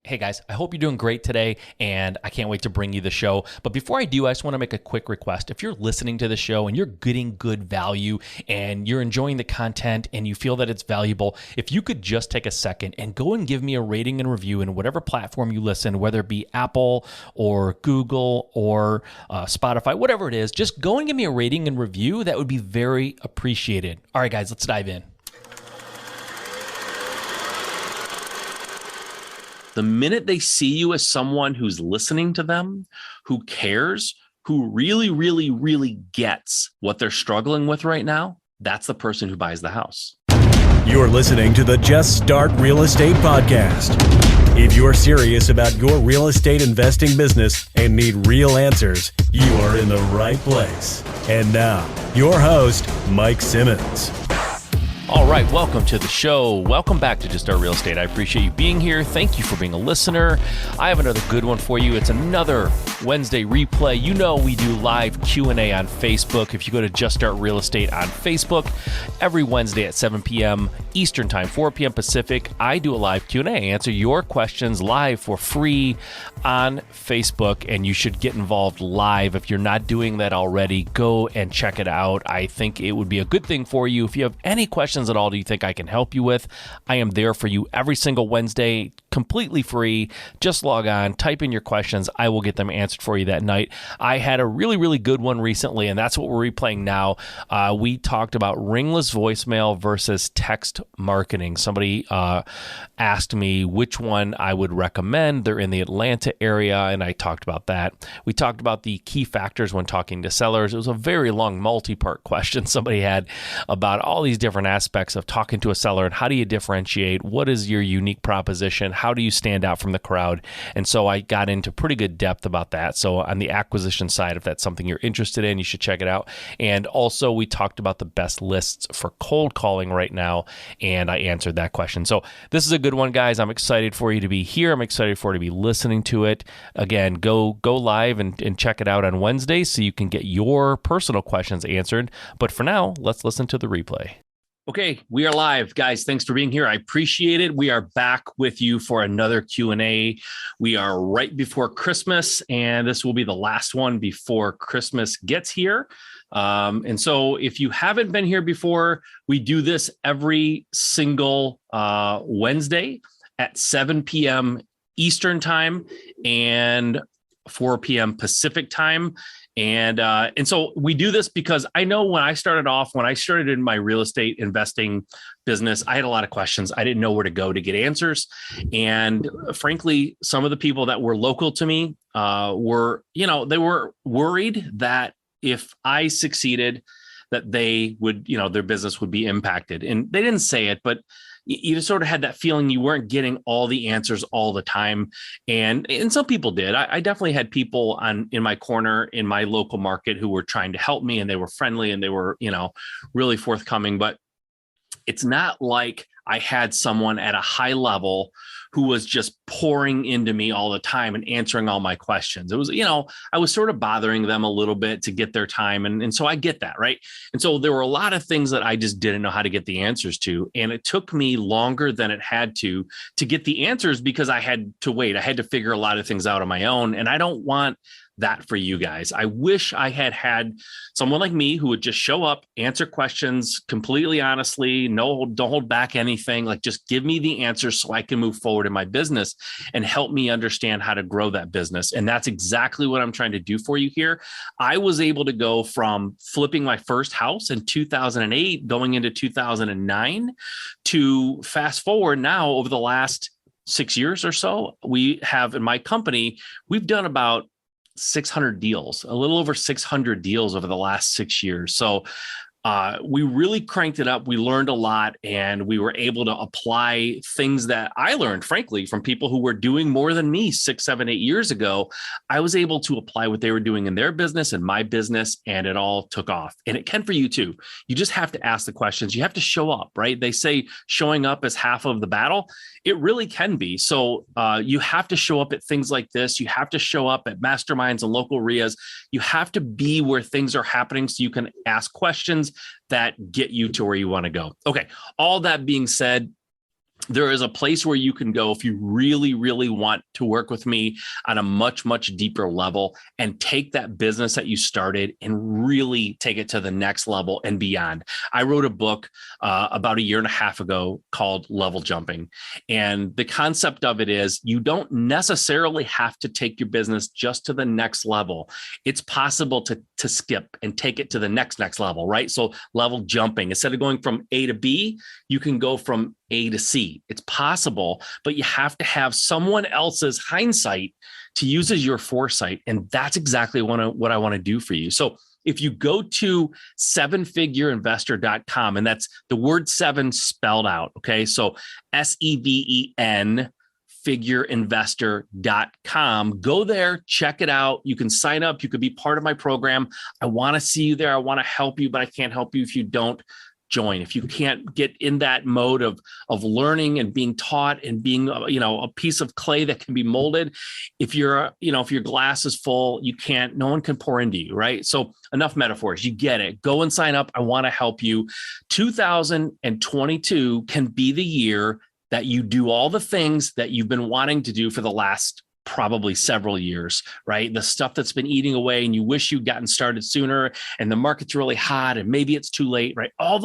Hey guys, I hope you're doing great today, and I can't wait to bring you the show. But before I do, I just want to make a quick request. If you're listening to the show and you're getting good value and you're enjoying the content and you feel that it's valuable, if you could just take a second and go and give me a rating and review in whatever platform you listen, whether it be Apple or Google or Spotify, whatever it is, just go and give me a rating and review. That would be very appreciated. All right, guys, let's dive in. The minute they see you as someone who's listening to them, who cares, who really gets what they're struggling with right now, that's the person who buys the house. You're listening to the Just Start Real Estate Podcast. If you're serious about your real estate investing business and need real answers, you are in the right place. And now, your host, Mike Simmons. All right, welcome to the show. Welcome back to Just Start Real Estate. I appreciate you being here. Thank you for being a listener. I have another good one for you. It's another Wednesday replay. You know we do live Q&A on Facebook. If you go to Just Start Real Estate on Facebook, every Wednesday at 7 p.m. Eastern Time, 4 p.m. Pacific, I do a live Q&A. Answer your questions live for free on Facebook, and you should get involved live. If you're not doing that already, go and check it out. I think it would be a good thing for you. If you have any questions at all do you think I can help you with, I am there for you every single Wednesday, completely free. Just log on, type in your questions. I will get them answered for you that night. I had a really good one recently, and that's what we're replaying now. We talked about ringless voicemail versus text marketing. Somebody asked me which one I would recommend. They're in the Atlanta area, and I talked about that. We talked about the key factors when talking to sellers. It was a very long multi-part question somebody had about all these different aspects of talking to a seller and how do you differentiate? What is your unique proposition? How do you stand out from the crowd? And so I got into pretty good depth about that. So on the acquisition side, if that's something you're interested in, you should check it out. And also we talked about the best lists for cold calling right now, and I answered that question. So this is a good one, guys. I'm excited for you to be here. I'm excited for you to be listening to it. Again, go live and check it out on Wednesday so you can get your personal questions answered. But for now, let's listen to the replay. Okay, we are live, guys. Thanks for being here. I appreciate it. We are back with you for another Q&A. We are right before Christmas, and this will be the last one before Christmas gets here. And so if you haven't been here before, we do this every single Wednesday at 7 p.m. Eastern Time and 4 p.m. Pacific Time. And so we do this because I know when I started in my real estate investing business, I had a lot of questions. I didn't know where to go to get answers. And frankly, some of the people that were local to me they were worried that if I succeeded, that they would, their business would be impacted. And they didn't say it, but you just sort of had that feeling you weren't getting all the answers all the time. And some people did. I definitely had people in my corner in my local market who were trying to help me, and they were friendly and they were, really forthcoming. But it's not like I had someone at a high level who was just pouring into me all the time and answering all my questions. It was, I was sort of bothering them a little bit to get their time. And so I get that, right? And so there were a lot of things that I just didn't know how to get the answers to. And it took me longer than it had to get the answers because I had to wait. I had to figure a lot of things out on my own. And I don't want that for you guys. I wish I had someone like me who would just show up, answer questions completely honestly, don't hold back anything, like just give me the answers so I can move forward in my business and help me understand how to grow that business. And that's exactly what I'm trying to do for you here. I was able to go from flipping my first house in 2008, going into 2009, to fast forward now over the last 6 years or so. We have in my company, we've done about 600 deals, a little over 600 deals over the last 6 years. So we really cranked it up. We learned a lot, and we were able to apply things that I learned, frankly, from people who were doing more than me 6, 7, 8 years ago. I was able to apply what they were doing in their business and my business, and it all took off. And it can for you too. You just have to ask the questions. You have to show up, right? They say showing up is half of the battle. It really can be. So you have to show up at things like this. You have to show up at masterminds and local RIAs. You have to be where things are happening so you can ask questions that get you to where you want to go. Okay. All that being said, there is a place where you can go if you really, really want to work with me on a much, much deeper level and take that business that you started and really take it to the next level and beyond. I wrote a book about 1.5 years ago called Level Jumping. And the concept of it is you don't necessarily have to take your business just to the next level. It's possible to skip and take it to the next level, right? So level jumping, instead of going from A to B, you can go from A to C. It's possible, but you have to have someone else's hindsight to use as your foresight. And that's exactly what I want to do for you. So if you go to sevenfigureinvestor.com, and that's the word seven spelled out, okay? So SEVEN figureinvestor.com. Go there, check it out. You can sign up. You could be part of my program. I want to see you there. I want to help you, but I can't help you if you don't join. If you can't get in that mode of learning and being taught and being, a piece of clay that can be molded, if your glass is full, no one can pour into you, right? So enough metaphors, you get it. Go and sign up. I want to help you. 2022 can be the year that you do all the things that you've been wanting to do for the last probably several years, right? The stuff that's been eating away and you wish you'd gotten started sooner and the market's really hot and maybe it's too late, right? All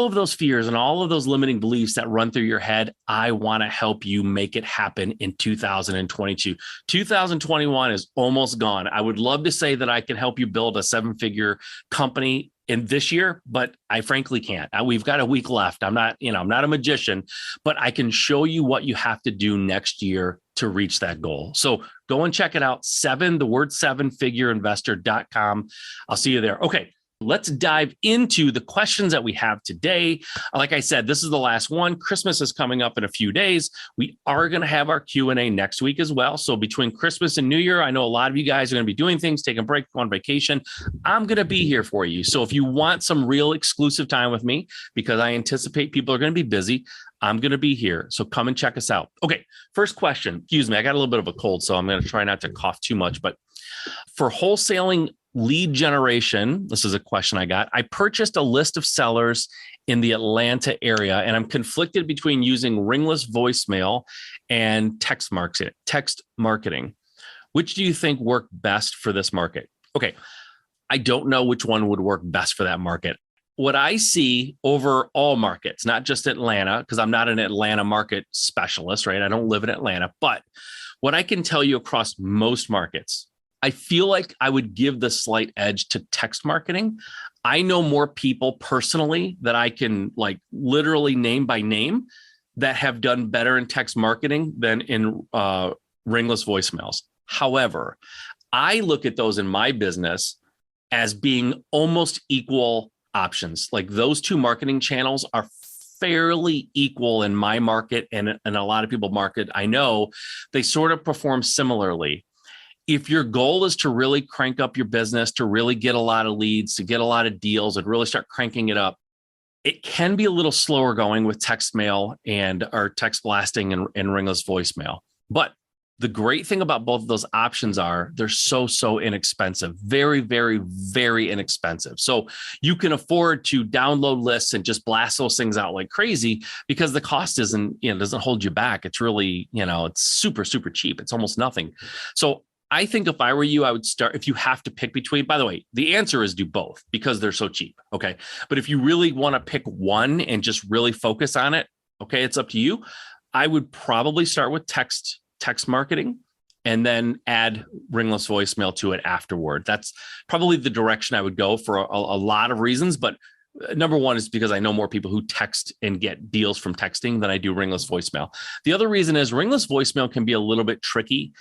of those fears and all of those limiting beliefs that run through your head, I want to help you make it happen in 2022. 2021 is almost gone. I would love to say that I can help you build a 7-figure company in this year, but I frankly can't. We've got a week left. I'm not a magician, but I can show you what you have to do next year to reach that goal. So go and check it out. The word 7figureinvestor.com. I'll see you there. Okay. Let's dive into the questions that we have today. Like I said, this is the last one. Christmas is coming up in a few days. We are going to have our Q&A next week as well. So between Christmas and New Year, I know a lot of you guys are going to be doing things, taking a break, on vacation. I'm going to be here for you. So if you want some real exclusive time with me, because I anticipate people are going to be busy, I'm going to be here. So come and check us out. Okay. First question. Excuse me. I got a little bit of a cold, so I'm going to try not to cough too much. But for wholesaling lead generation, this is a question I got. I purchased a list of sellers in the Atlanta area, and I'm conflicted between using Ringless voicemail and text marketing. Which do you think work best for this market? Okay. I don't know which one would work best for that market. What I see over all markets, not just Atlanta, because I'm not an Atlanta market specialist, right? I don't live in Atlanta, but what I can tell you across most markets, I feel like I would give the slight edge to text marketing. I know more people personally that I can literally name by name that have done better in text marketing than in Ringless voicemails. However, I look at those in my business as being almost equal options. Like those two marketing channels are fairly equal in my market and a lot of people market. I know they sort of perform similarly. If your goal is to really crank up your business, to really get a lot of leads, to get a lot of deals and really start cranking it up, it can be a little slower going with text mail or text blasting and Ringless voicemail. But the great thing about both of those options are they're so inexpensive, very, very, very inexpensive. So you can afford to download lists and just blast those things out like crazy because the cost doesn't hold you back. It's really, it's super, super cheap. It's almost nothing. So I think if I were you, I would start, if you have to pick between, by the way, the answer is do both because they're so cheap. Okay. But if you really want to pick one and just really focus on it, okay, it's up to you. I would probably start with text marketing and then add Ringless voicemail to it afterward. That's probably the direction I would go for a lot of reasons. But number one is because I know more people who text and get deals from texting than I do Ringless voicemail. The other reason is Ringless voicemail can be a little bit tricky.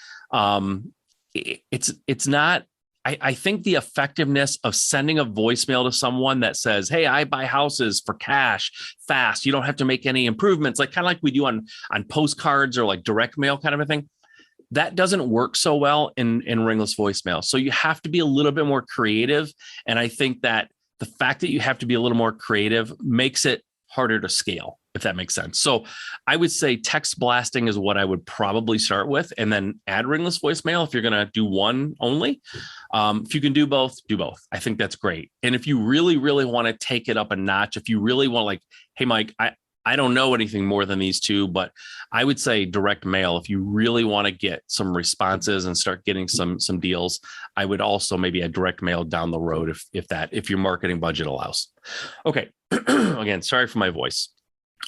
It's not, I think the effectiveness of sending a voicemail to someone that says, hey, I buy houses for cash fast. You don't have to make any improvements, kind of like we do on postcards or direct mail kind of a thing. That doesn't work so well in Ringless voicemail. So you have to be a little bit more creative. And I think that the fact that you have to be a little more creative makes it harder to scale, if that makes sense. So I would say text blasting is what I would probably start with, and then add Ringless voicemail if you're going to do one only. If you can do both, do both. I think that's great. And if you really, really want to take it up a notch, if you really want hey, Mike, I don't know anything more than these two, but I would say direct mail. If you really want to get some responses and start getting some deals, I would also maybe a direct mail down the road if your marketing budget allows. Okay. Again, sorry for my voice.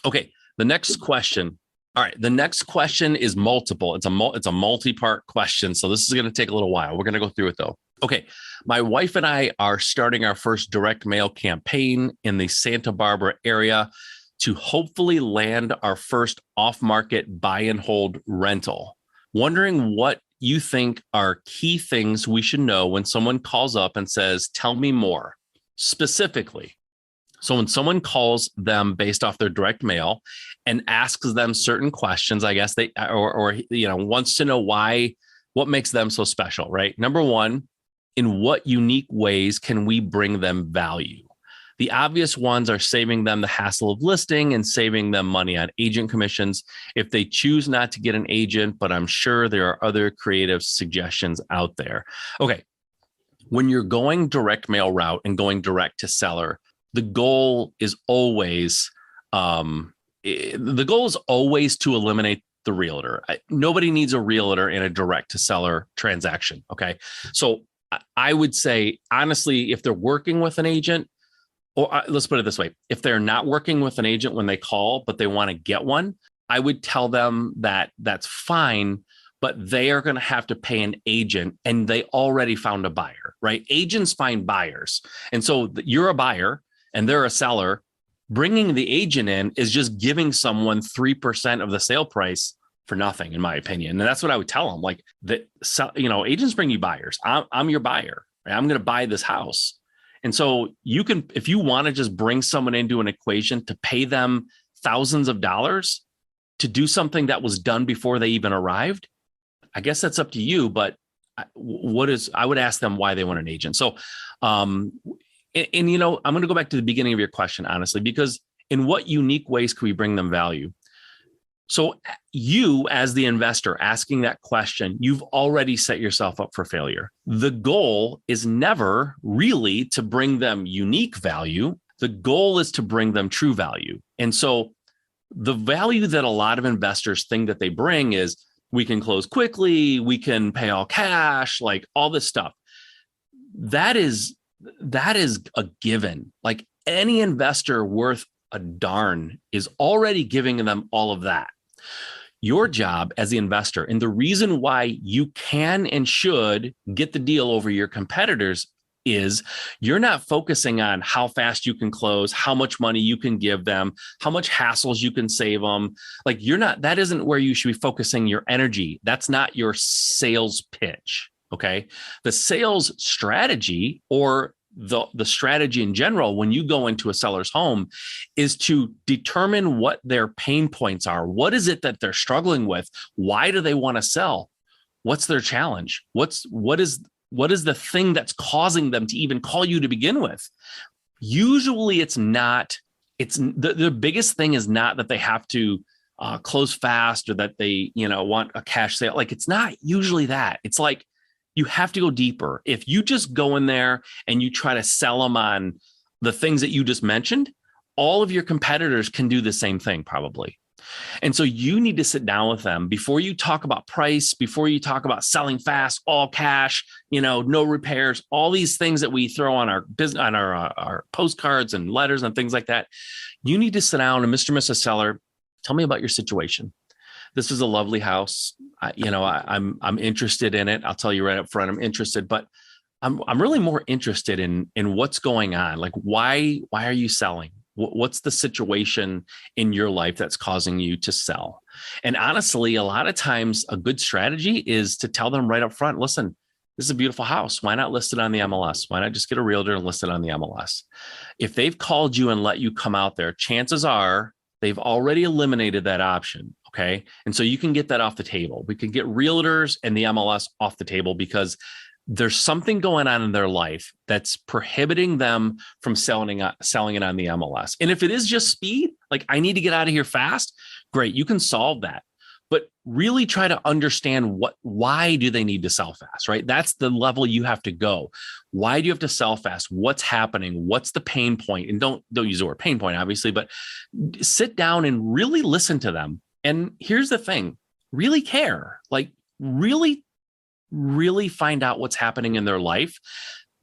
Okay. The next question. All right. The next question is multiple. It's a multi-part question. So this is going to take a little while. We're going to go through it though. Okay. My wife and I are starting our first direct mail campaign in the Santa Barbara area to hopefully land our first off-market buy and hold rental. Wondering what you think are key things we should know when someone calls up and says, tell me more specifically. So when someone calls them based off their direct mail and asks them certain questions, I guess they, or wants to know what makes them so special, right? Number one, in what unique ways can we bring them value? The obvious ones are saving them the hassle of listing and saving them money on agent commissions if they choose not to get an agent, but I'm sure there are other creative suggestions out there. Okay. When you're going direct mail route and going direct to seller, the goal is always to eliminate the realtor. Nobody needs a realtor in a direct to seller transaction. Okay. So I would say, honestly, if they're working with an agent, or let's put it this way, if they're not working with an agent when they call, but they want to get one, I would tell them that that's fine, but they are going to have to pay an agent and they already found a buyer, right? Agents find buyers. And so you're a buyer and they're a seller. Bringing the agent in is just giving someone 3% of the sale price for nothing, in my opinion. And that's what I would tell them. Like agents bring you buyers. I'm your buyer. Right? I'm going to buy this house. And so you can, if you want to just bring someone into an equation to pay them thousands of dollars to do something that was done before they even arrived, I guess that's up to you. But I would ask them why they want an agent. So, I'm going to go back to the beginning of your question, honestly, because in what unique ways can we bring them value? So you, as the investor asking that question, you've already set yourself up for failure. The goal is never really to bring them unique value. The goal is to bring them true value. And so the value that a lot of investors think that they bring is we can close quickly, we can pay all cash, like all this stuff. That is a given. Like any investor worth a darn is already giving them all of that. Your job as the investor, and the reason why you can and should get the deal over your competitors, is you're not focusing on how fast you can close, how much money you can give them, how much hassles you can save them. Like that isn't where you should be focusing your energy. That's not your sales pitch. Okay. The sales strategy, or the strategy in general, when you go into a seller's home, is to determine what their pain points are. What is it that they're struggling with? Why do they want to sell? What's their challenge? What is the thing that's causing them to even call you to begin with? Usually the biggest thing is not that they have to close fast or that they, want a cash sale. Like, it's not usually that. It's like, you have to go deeper. If you just go in there and you try to sell them on the things that you just mentioned, all of your competitors can do the same thing probably. And so you need to sit down with them before you talk about price, before you talk about selling fast, all cash, no repairs, all these things that we throw on our business, on our postcards and letters and things like that. You need to sit down and Mr. and Mrs. Seller, tell me about your situation. This is a lovely house. I'm interested in it. I'll tell you right up front, I'm interested, but I'm really more interested in what's going on. Like, why are you selling? What's the situation in your life that's causing you to sell? And honestly, a lot of times a good strategy is to tell them right up front, listen, this is a beautiful house. Why not list it on the MLS? Why not just get a realtor and list it on the MLS? If they've called you and let you come out there, chances are they've already eliminated that option. Okay. And so you can get that off the table. We can get realtors and the MLS off the table because there's something going on in their life that's prohibiting them from selling it on the MLS. And if it is just speed, like I need to get out of here fast, great. You can solve that. but really try to understand why do they need to sell fast, right? That's the level you have to go. Why do you have to sell fast? What's happening? What's the pain point? And don't use the word pain point, obviously, but sit down and really listen to them. And here's the thing, really care, like really find out what's happening in their life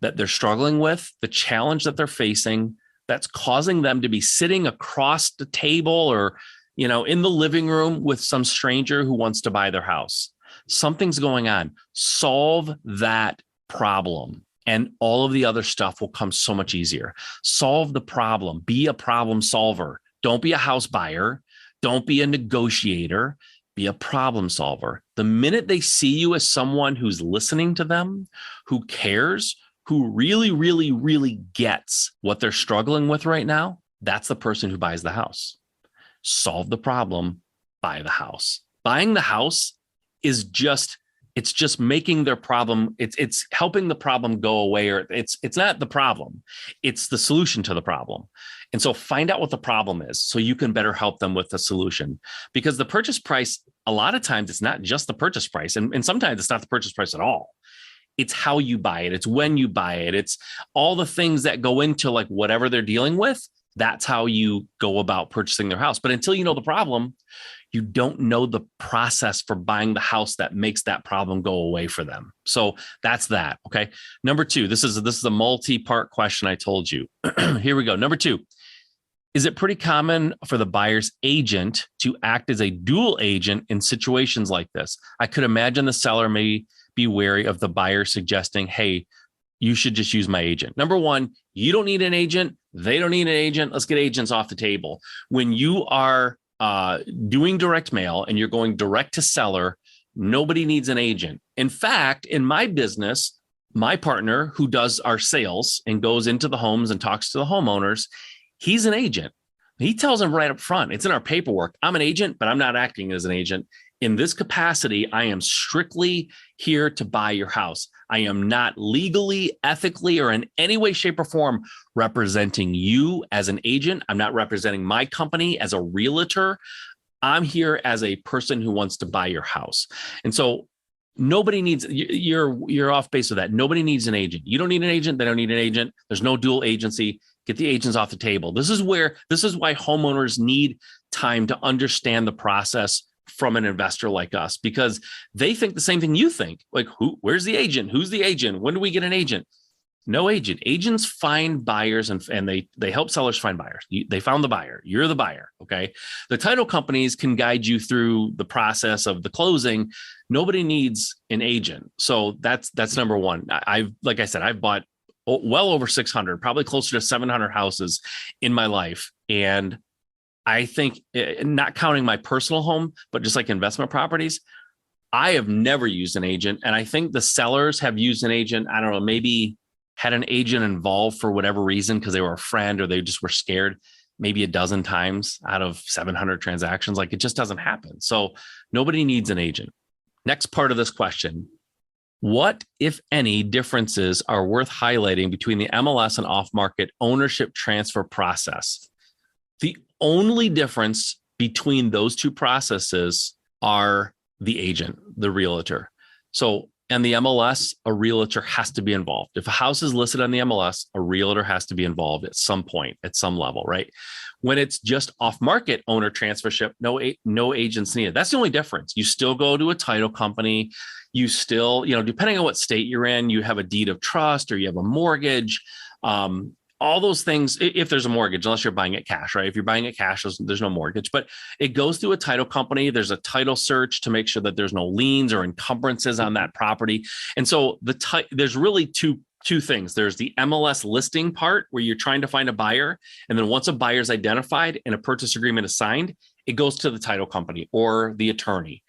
that they're struggling with, the challenge that they're facing that's causing them to be sitting across the table or in the living room with some stranger who wants to buy their house. Something's going on. Solve that problem, and all of the other stuff will come so much easier. Solve the problem. Be a problem solver. Don't be a house buyer. Don't be a negotiator. Be a problem solver. The minute they see you as someone who's listening to them, who cares, who really, really, really gets what they're struggling with right now, that's the person who buys the house. Solve the problem, buy the house. Buying the house is just making their problem, it's helping the problem go away, or it's not the problem, it's the solution to the problem. And so find out what the problem is so you can better help them with the solution. Because the purchase price, a lot of times it's not just the purchase price, and sometimes it's not the purchase price at all. It's how you buy it. It's when you buy it. It's all the things that go into like whatever they're dealing with. That's how you go about purchasing their house. But until you know the problem, you don't know the process for buying the house that makes that problem go away for them. So that's that. Okay. Number two, this is a multi-part question I told you. Here we go. Number two, is it pretty common for the buyer's agent to act as a dual agent in situations like this? I could imagine the seller may be wary of the buyer suggesting, hey, you should just use my agent. Number one, you don't need an agent. They don't need an agent. Let's get agents off the table. When you are doing direct mail and you're going direct to seller, nobody needs an agent. In fact, in my business, my partner who does our sales and goes into the homes and talks to the homeowners, he's an agent. He tells them right up front, it's in our paperwork. I'm an agent, but I'm not acting as an agent. In this capacity, I am strictly here to buy your house. I am not legally, ethically, or in any way, shape, or form representing you as an agent. I'm not representing my company as a realtor. I'm here as a person who wants to buy your house. And so nobody needs, you're off base with that. Nobody needs an agent. You don't need an agent. They don't need an agent. There's no dual agency. Get the agents off the table. This is why homeowners need time to understand the process from an investor like us, because they think the same thing you think. Like, where's the agent? Who's the agent? When do we get an agent? No agent. Agents find buyers and they help sellers find buyers. They found the buyer. You're the buyer. Okay. The title companies can guide you through the process of the closing. Nobody needs an agent. So that's number one. Like I said, I've bought well over 600, probably closer to 700 houses in my life. And I think, not counting my personal home, but just like investment properties, I have never used an agent. And I think the sellers have used an agent. I don't know, maybe had an agent involved for whatever reason, because they were a friend or they just were scared, maybe a dozen times out of 700 transactions. Like, it just doesn't happen. So nobody needs an agent. Next part of this question. What, if any, differences are worth highlighting between the MLS and off-market ownership transfer process? The only difference between those two processes are the agent, the realtor. So, and the MLS, a realtor has to be involved. If a house is listed on the MLS, a realtor has to be involved at some point, at some level, right? When it's just off-market owner transfership, no agents needed. That's the only difference. You still go to a title company. You still, depending on what state you're in, you have a deed of trust or you have a mortgage. All those things, if there's a mortgage, unless you're buying it cash, right? If you're buying it cash, there's no mortgage, but it goes through a title company. There's a title search to make sure that there's no liens or encumbrances on that property. And so there's really two things. There's the MLS listing part where you're trying to find a buyer. And then once a buyer is identified and a purchase agreement is signed, it goes to the title company or the attorney.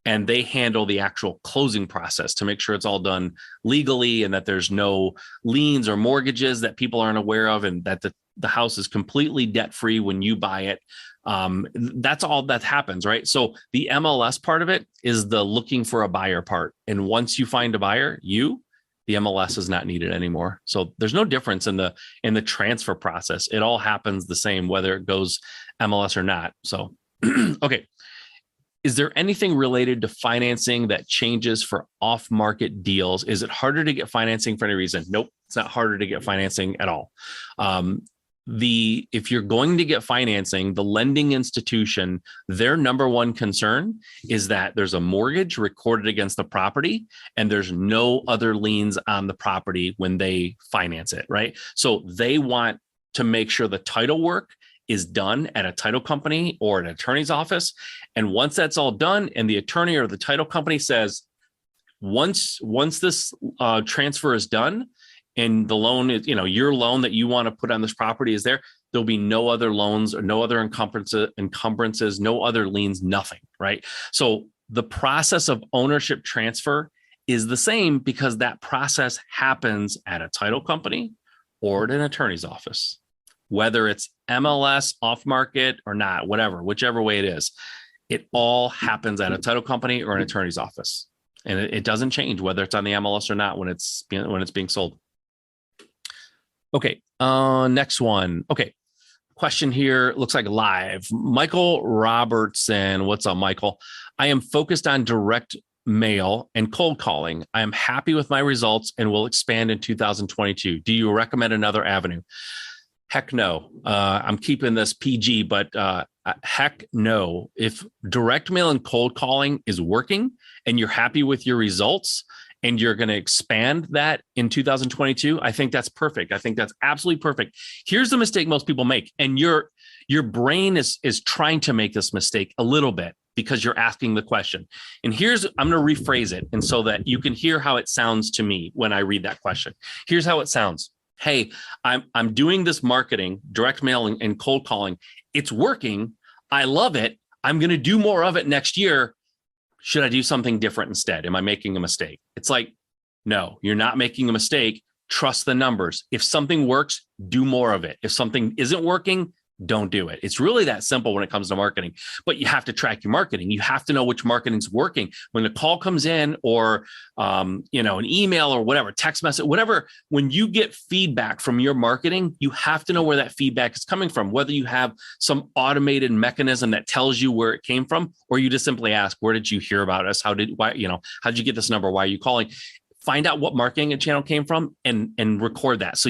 And they handle the actual closing process to make sure it's all done legally and that there's no liens or mortgages that people aren't aware of, and that the house is completely debt-free when you buy it. That's all that happens, right? So the MLS part of it is the looking for a buyer part. And once you find a buyer, the MLS is not needed anymore. So there's no difference in the transfer process. It all happens the same, whether it goes MLS or not. So, okay. Is there anything related to financing that changes for off-market deals? Is it harder to get financing for any reason? Nope, it's not harder to get financing at all. If you're going to get financing, the lending institution, their number one concern is that there's a mortgage recorded against the property and there's no other liens on the property when they finance it, right? So they want to make sure the title work is done at a title company or an attorney's office. And once that's all done and the attorney or the title company says, once this transfer is done, and the loan is, your loan that you want to put on this property is there'll be no other loans or no other encumbrances, no other liens, nothing, right? So the process of ownership transfer is the same because that process happens at a title company or at an attorney's office, whether it's MLS, off market or not, whichever way it is, it all happens at a title company or an attorney's office. And it doesn't change whether it's on the MLS or not when it's being sold. Okay, next one. Okay, question here looks like live. Michael Robertson, what's up, Michael? I am focused on direct mail and cold calling. I am happy with my results and will expand in 2022. Do you recommend another avenue? Heck no. I'm keeping this PG, but heck no. If direct mail and cold calling is working and you're happy with your results, and you're going to expand that in 2022, I think that's perfect. I think that's absolutely perfect. Here's the mistake most people make. And your brain is trying to make this mistake a little bit because you're asking the question. And I'm going to rephrase it. And so that you can hear how it sounds to me when I read that question. Here's how it sounds. Hey, I'm doing this marketing, direct mail and cold calling. It's working. I love it. I'm going to do more of it next year. Should I do something different instead? Am I making a mistake? It's like, no, you're not making a mistake. Trust the numbers. If something works, do more of it. If something isn't working, don't do it. It's really that simple when it comes to marketing, but you have to track your marketing. You have to know which marketing's working. When the call comes in or, an email or whatever, text message, whatever, when you get feedback from your marketing, you have to know where that feedback is coming from, whether you have some automated mechanism that tells you where it came from, or you just simply ask, where did you hear about us? How did you get this number? Why are you calling? Find out what marketing a channel came from and record that. So,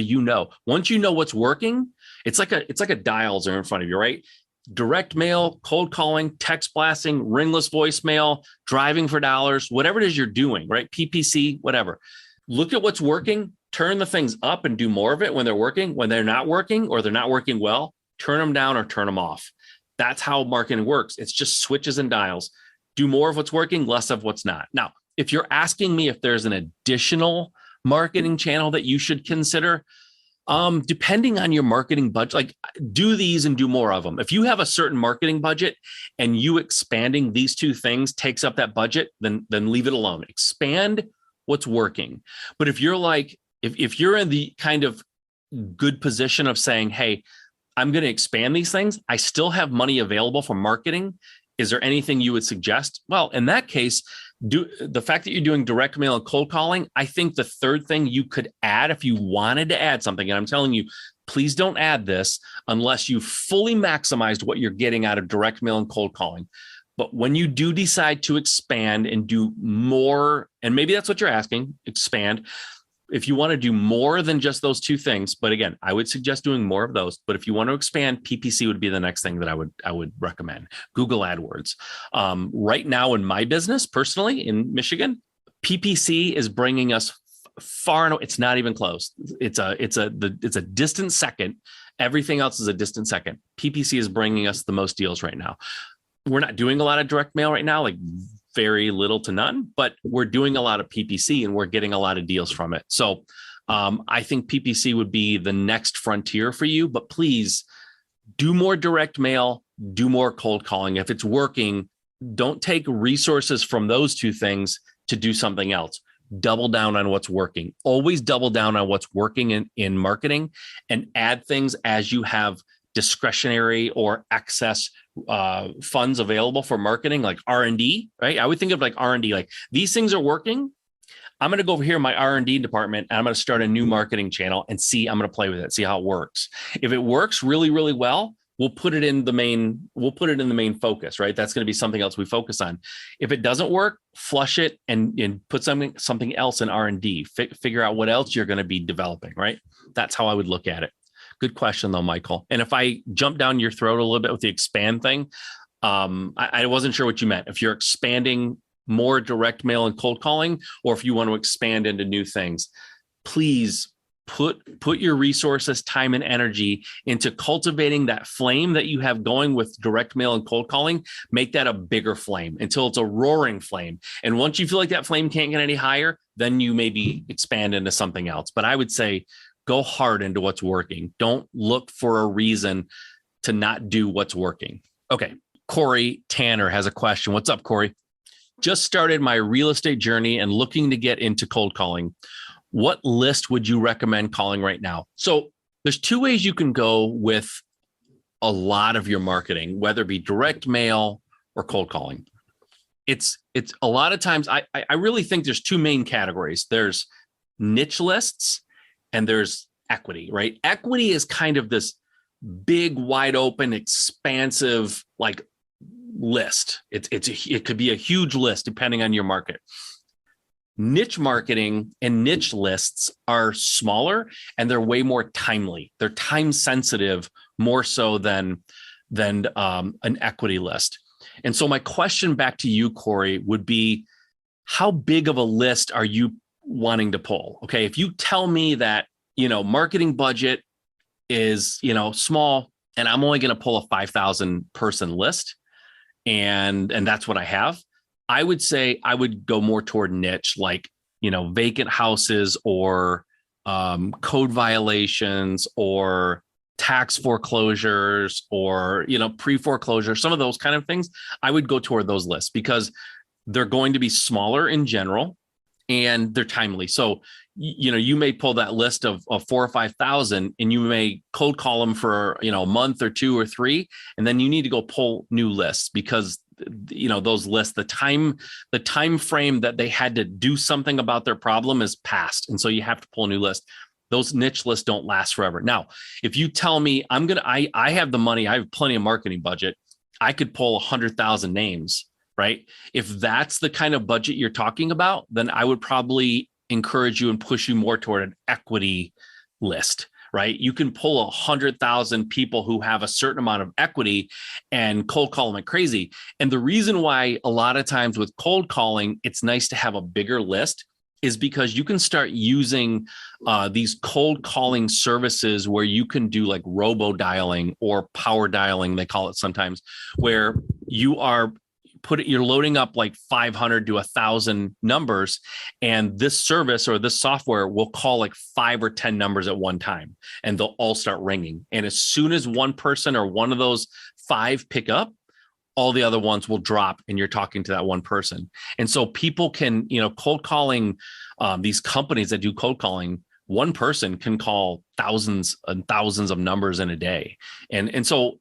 once you know what's working, it's like a dials are in front of you, right? Direct mail, cold calling, text blasting, ringless voicemail, driving for dollars, whatever it is you're doing, right? PPC, whatever. Look at what's working, turn the things up and do more of it when they're working. When they're not working or they're not working well, turn them down or turn them off. That's how marketing works. It's just switches and dials. Do more of what's working, less of what's not. Now, if you're asking me if there's an additional marketing channel that you should consider, depending on your marketing budget, like do these and do more of them. If you have a certain marketing budget and you expanding these two things takes up that budget, then leave it alone. Expand what's working. But if you're if you're in the kind of good position of saying, hey, I'm going to expand these things, I still have money available for marketing. Is there anything you would suggest? Well, in that case, the fact that you're doing direct mail and cold calling, I think the third thing you could add if you wanted to add something, and I'm telling you, please don't add this unless you fully maximized what you're getting out of direct mail and cold calling. But when you do decide to expand and do more, and maybe that's what you're asking, expand. If you want to do more than just those two things, but again, I would suggest doing more of those. But if you want to expand, PPC would be the next thing that I would recommend. Google AdWords. Right now in my business, personally in Michigan, PPC is bringing us far. It's not even close. It's a distant second. Everything else is a distant second. PPC is bringing us the most deals right now. We're not doing a lot of direct mail right now, like very little to none, but we're doing a lot of PPC and we're getting a lot of deals from it. So I think PPC would be the next frontier for you, but please do more direct mail, do more cold calling. If it's working, don't take resources from those two things to do something else. Double down on what's working. Always double down on what's working in marketing and add things as you have discretionary or excess funds available for marketing, like R&D, right? I would think of like R&D, like these things are working. I'm going to go over here in my R&D department and I'm going to start a new marketing channel and see, I'm going to play with it, see how it works. If it works really, really well, we'll put it in the main focus, right? That's going to be something else we focus on. If it doesn't work, flush it and put something else in R&D. Figure out what else you're going to be developing, right? That's how I would look at it. Good question though, Michael. And if I jump down your throat a little bit with the expand thing, I wasn't sure what you meant. If you're expanding more direct mail and cold calling, or if you want to expand into new things, please put your resources, time, and energy into cultivating that flame that you have going with direct mail and cold calling. Make that a bigger flame until it's a roaring flame. And once you feel like that flame can't get any higher, then you maybe expand into something else. But I would say go hard into what's working. Don't look for a reason to not do what's working. Okay. Corey Tanner has a question. What's up, Corey? Just started my real estate journey and looking to get into cold calling. What list would you recommend calling right now? So there's two ways you can go with a lot of your marketing, whether it be direct mail or cold calling. It's a lot of times, I really think there's two main categories. There's niche lists and there's equity, right? Equity is kind of this big, wide open, expansive, like list. It could be a huge list depending on your market. Niche marketing and niche lists are smaller and they're way more timely. They're time sensitive more so than an equity list. And so my question back to you, Corey, would be, how big of a list are you wanting to pull? Okay, if you tell me that, marketing budget is, small, and I'm only going to pull a 5,000 person list, and that's what I have, I would say I would go more toward niche, like, vacant houses or code violations or tax foreclosures or, pre-foreclosure, some of those kind of things. I would go toward those lists because they're going to be smaller in general and they're timely. So, you may pull that list of 4,000 or 5,000 and you may cold call them for, a month or 2 or 3, and then you need to go pull new lists because those lists, the time frame that they had to do something about their problem is past. And so you have to pull a new list. Those niche lists don't last forever. Now, if you tell me I have the money, I have plenty of marketing budget, I could pull 100,000 names, right? If that's the kind of budget you're talking about, then I would probably encourage you and push you more toward an equity list. Right? You can pull 100,000 people who have a certain amount of equity and cold call them like crazy. And the reason why a lot of times with cold calling, it's nice to have a bigger list is because you can start using these cold calling services where you can do like robo dialing or power dialing, they call it sometimes, where you're loading up like 500 to 1,000 numbers, and this service or this software will call like 5 or 10 numbers at one time, and they'll all start ringing. And as soon as one person or one of those 5 pick up, all the other ones will drop, and you're talking to that one person. And so people can, cold calling, these companies that do cold calling, one person can call thousands and thousands of numbers in a day. And so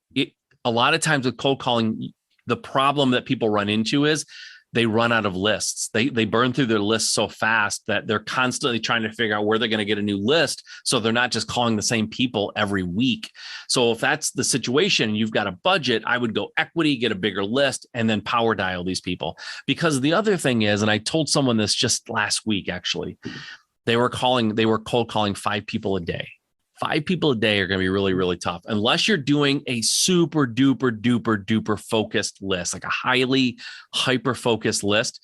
a lot of times with cold calling, the problem that people run into is they run out of lists. They burn through their lists so fast that they're constantly trying to figure out where they're going to get a new list. So they're not just calling the same people every week. So if that's the situation, you've got a budget, I would go equity, get a bigger list, and then power dial these people. Because the other thing is, and I told someone this just last week, actually, they were cold calling 5 people a day. 5 people a day are going to be really, really tough unless you're doing a super duper focused list, like a highly hyper focused list.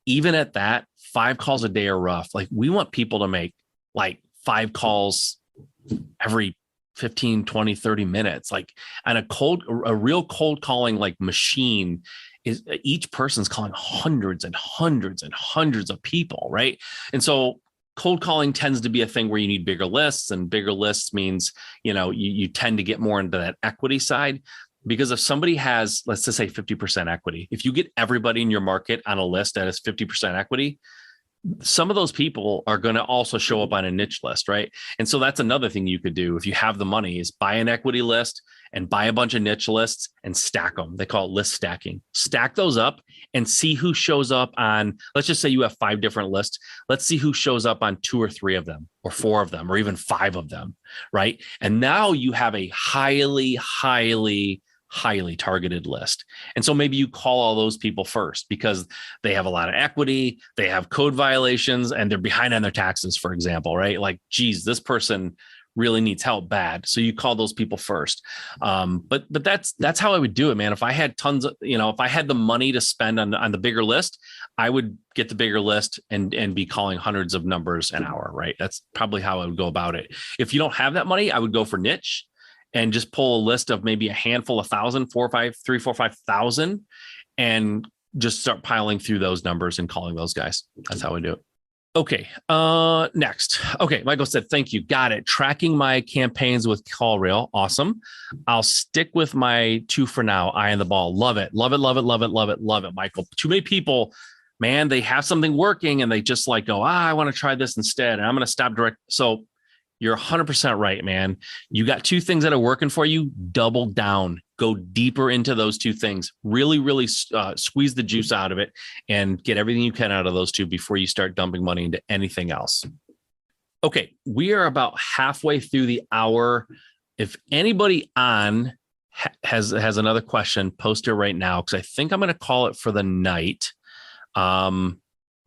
Even at that, 5 calls a day are rough. Like we want people to make like 5 calls every 15, 20, 30 minutes. Like, and a real cold calling like machine is each person's calling hundreds and hundreds and hundreds of people. Right. And so cold calling tends to be a thing where you need bigger lists, and bigger lists means, you tend to get more into that equity side, because if somebody has, let's just say 50% equity, if you get everybody in your market on a list that is 50% equity, some of those people are going to also show up on a niche list, right? And so that's another thing you could do if you have the money is buy an equity list and buy a bunch of niche lists and stack them. They call it list stacking. Stack those up and see who shows up on, let's just say you have 5 different lists. Let's see who shows up on 2 or 3 of them or 4 of them or even 5 of them, right? And now you have a highly targeted list. And so maybe you call all those people first because they have a lot of equity, they have code violations, and they're behind on their taxes, for example, right? Like, geez, this person really needs help bad. So you call those people first. But that's how I would do it, man. If I had tons of, if I had the money to spend on the bigger list, I would get the bigger list and be calling hundreds of numbers an hour, right? That's probably how I would go about it. If you don't have that money, I would go for niche and just pull a list of maybe a handful of 5,000, and just start piling through those numbers and calling those guys. That's how we do it. Okay. Next. Okay. Michael said, thank you. Got it. Tracking my campaigns with CallRail. Awesome. I'll stick with my 2 for now. Eye on the ball. Love it. Love it. Love it. Love it. Love it. Love it. Michael, too many people, man, they have something working and they just like go, I want to try this instead. And I'm going to stop direct. So you're 100% right, man. You got 2 things that are working for you. Double down. Go deeper into those 2 things. Really squeeze the juice out of it and get everything you can out of those 2 before you start dumping money into anything else. Okay, we are about halfway through the hour. If anybody on has another question, post it right now because I think I'm going to call it for the night.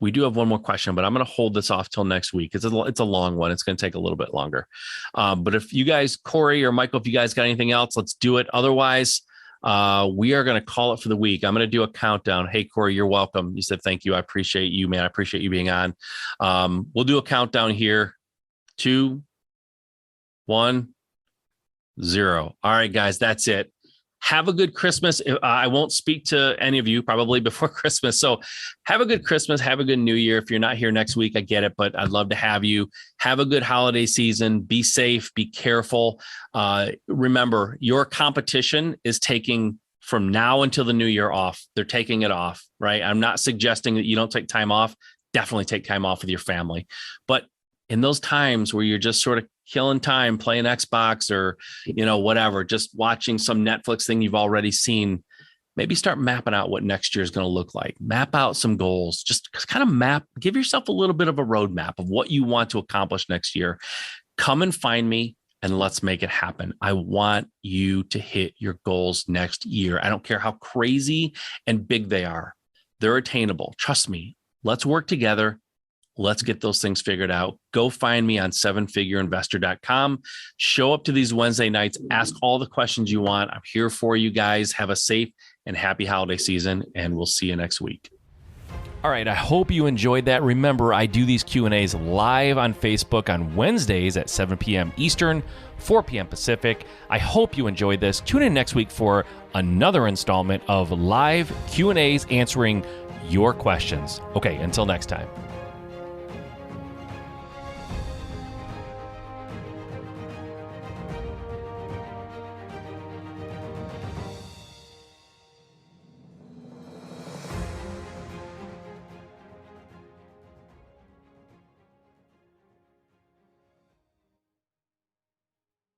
We do have one more question, but I'm going to hold this off till next week. It's a long one. It's going to take a little bit longer. But if you guys, Corey or Michael, if you guys got anything else, let's do it. Otherwise, we are going to call it for the week. I'm going to do a countdown. Hey, Corey, you're welcome. You said, thank you. I appreciate you, man. I appreciate you being on. We'll do a countdown here. 2, 1, 0. All right, guys, that's it. Have a good Christmas. I won't speak to any of you probably before Christmas. So have a good Christmas. Have a good New Year. If you're not here next week, I get it, but I'd love to have you. Have a good holiday season. Be safe. Be careful. Remember, your competition is taking from now until the new year off. They're taking it off, right? I'm not suggesting that you don't take time off. Definitely take time off with your family. But in those times where you're just sort of killing time playing Xbox or, whatever, just watching some Netflix thing you've already seen, maybe start mapping out what next year is going to look like. Map out some goals, just kind of give yourself a little bit of a roadmap of what you want to accomplish next year. Come and find me and let's make it happen. I want you to hit your goals next year. I don't care how crazy and big they are. They're attainable. Trust me. Let's work together. Let's get those things figured out. Go find me on 7figureinvestor.com. Show up to these Wednesday nights. Ask all the questions you want. I'm here for you guys. Have a safe and happy holiday season, and we'll see you next week. All right, I hope you enjoyed that. Remember, I do these Q&As live on Facebook on Wednesdays at 7 p.m. Eastern, 4 p.m. Pacific. I hope you enjoyed this. Tune in next week for another installment of live Q&As answering your questions. Okay, until next time.